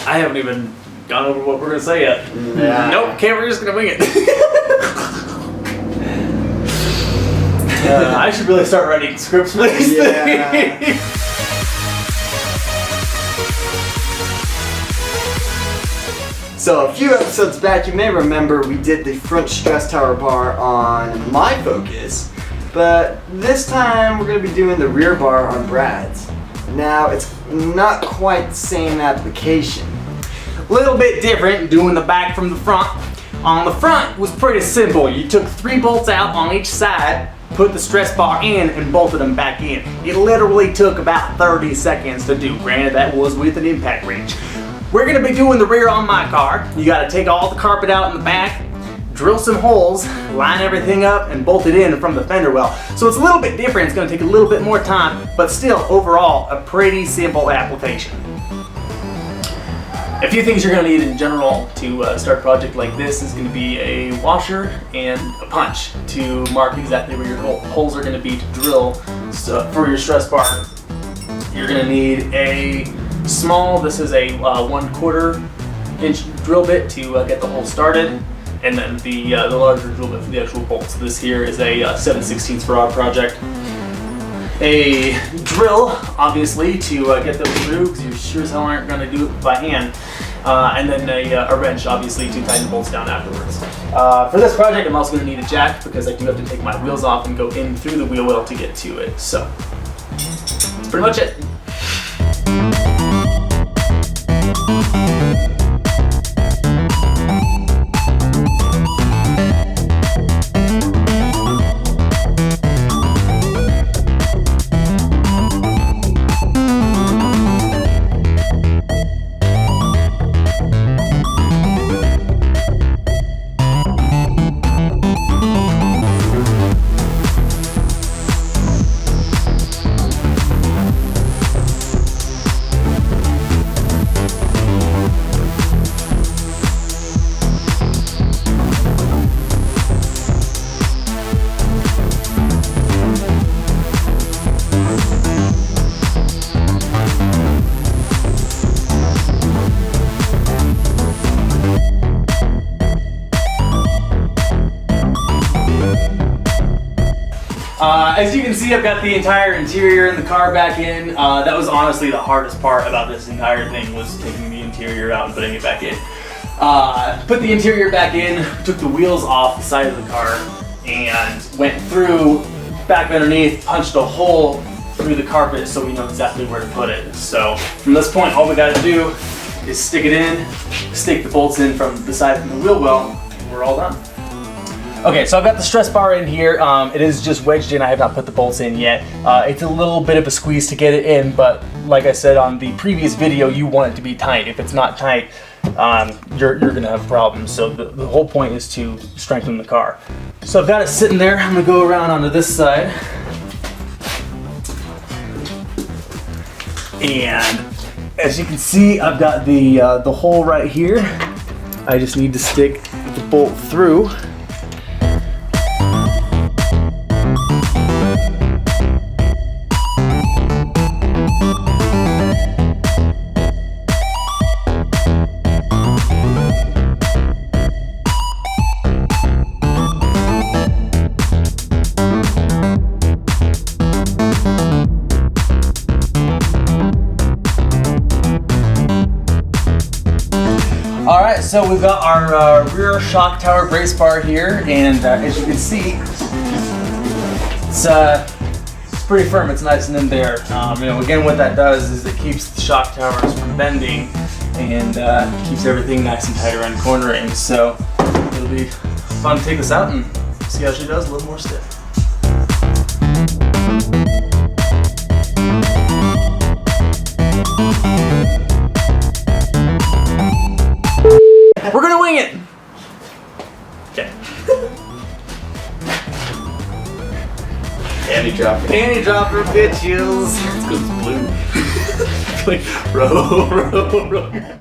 I haven't even gone over what we're gonna say yet. Yeah. Nope, we're just gonna wing it. I should really start writing scripts for these things. So a few episodes back, you may remember we did the front stress tower bar on my Focus, but this time we're going to be doing the rear bar on Brad's. Now it's not quite the same application. Little bit different doing the back from the front. On the front was pretty simple. You took 3 bolts out on each side, put the stress bar in, and bolted them back in. It literally took about 30 seconds to do. Granted, that was with an impact wrench. We're gonna be doing the rear on my car. You gotta take all the carpet out in the back, drill some holes, line everything up, and bolt it in from the fender well. So it's a little bit different. It's gonna take a little bit more time, but still, overall, a pretty simple application. A few things you're going to need in general to start a project like this is going to be a washer and a punch to mark exactly where your holes are going to be to drill for your stress bar. You're going to need a small, this is a 1/4 inch drill bit to get the hole started, and then the larger drill bit for the actual bolts. This here is a 7/16 for our project. A drill, obviously, to get those through, because you sure as hell aren't going to do it by hand. And then a wrench, obviously, to tighten the bolts down afterwards. For this project, I'm also going to need a jack, because I do have to take my wheels off and go in through the wheel well to get to it. So, that's pretty much it. As you can see, I've got the entire interior in the car back in. That was honestly the hardest part about this entire thing, was taking the interior out and putting it back in. Put the interior back in, took the wheels off the side of the car, and went through, back underneath, punched a hole through the carpet so we know exactly where to put it. So from this point, all we gotta do is stick it in, stick the bolts in from the side from the wheel well, and we're all done. Okay, so I've got the stress bar in here. It is just wedged in. I have not put the bolts in yet. It's a little bit of a squeeze to get it in, but like I said on the previous video, you want it to be tight. If it's not tight, you're gonna have problems. So the whole point is to strengthen the car. So I've got it sitting there. I'm gonna go around onto this side. And as you can see, I've got the hole right here. I just need to stick the bolt through. Alright, so we've got our rear shock tower brace bar here, and as you can see, it's pretty firm, it's nice and in there. Again, what that does is it keeps the shock towers from bending, and keeps everything nice and tight around cornering. So it'll be fun to take this out and see how she does, a little more stiff. We're gonna wing it! Okay. Panty dropper. Panty dropper, bitches! It's because it's blue. Like, row.